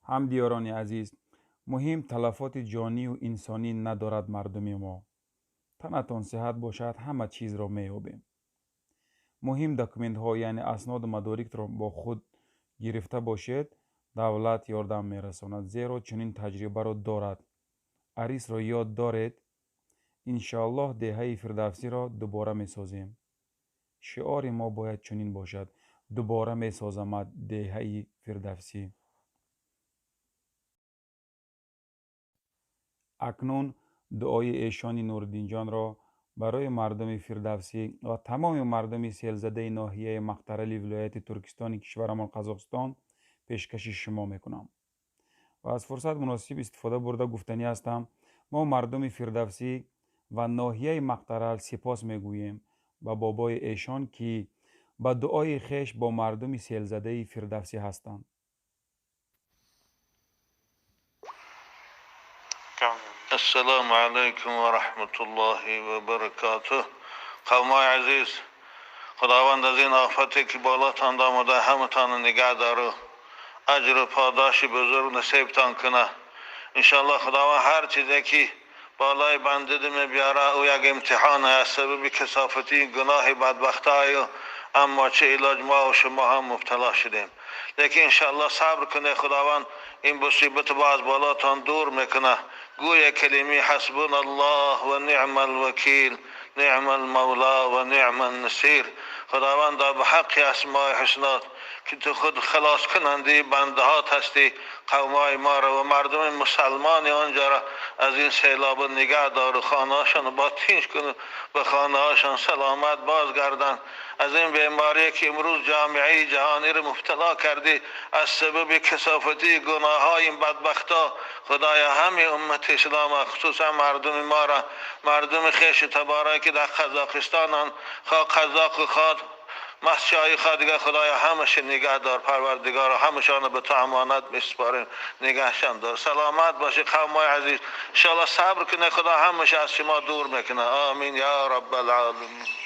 هم دیاران عزیز، مهم تلفات جانی و انسانی ندارد مردم ما. تنتان صحت باشد همه چیز را میابیم. مهم دکمنت ها یعنی اسناد و مدارک را با خود گرفته باشید. دولت یاردم میرساند زیرا چنین تجربه را دارد. عریس را یاد دارید. انشاءالله دهه فردوسی را دوباره میسازیم. شعار ما باید چنین باشد: دوباره میسازم دهه فردوسی. اکنون دعای ایشان نوردین جان را برای مردم فردوسی و تمام مردم سیلزده ناحیه مقطرلی ولایت ترکستان کشورمان قزاقستان پیشکش شما میکنم و از فرصت مناسب استفاده برده گفتنی هستم. ما مردم فردوسی و ناحیه مقطرل سپاس میگوییم به بابای ایشان که با دعای خیش با مردم سیلزده فردوسی هستند. السلام علیکم و رحمت الله و برکاته. قومای عزیز، خداوند از این آفتی که بالاتان آمده همتان نگه داره، اجر و پاداشی بزرگ نصیبتان کنه. انشالله خداوند هر چیزی که بالای بنده میبیاره او یک امتحان است، سبب کثافتی گناه بدبختای، اما چه علاج ما و شما هم مبتلا شدیم. لیکن انشالله صبر کنه، خداوند این مصیبت با از بالاتان دور میکنه. گویا کلمه حسبنا الله و نعم الوکیل، نعم المولا و نعم النصیر. خداوند به حق اسماء حسنات که تو خود خلاص کننده بنده هات هستی، قومای ما را و مردم مسلمان آنجا را از این سیلاب نگه دار و خانه هاشان با تینش کن، به خانه هاشان سلامت بازگردن. از این بیماری که امروز جامعه جهانی را مبتلا کرده از سبب کثافتی گناه های این بدبختا، خدایا همه امت اسلام خصوصا مردم ما را، مردم خیش تبارک که در قزاقستان خواه قزاق خواد مسیحای خواه دیگه، خدایا همش نگه دار پروردگار، همشان به تو امانت میسپاریم، نگهشان دار. سلامت باشه قومای عزیز، انشاءالله صبر کنه، خدا همش از شما دور میکنه. آمین یا رب العالمین.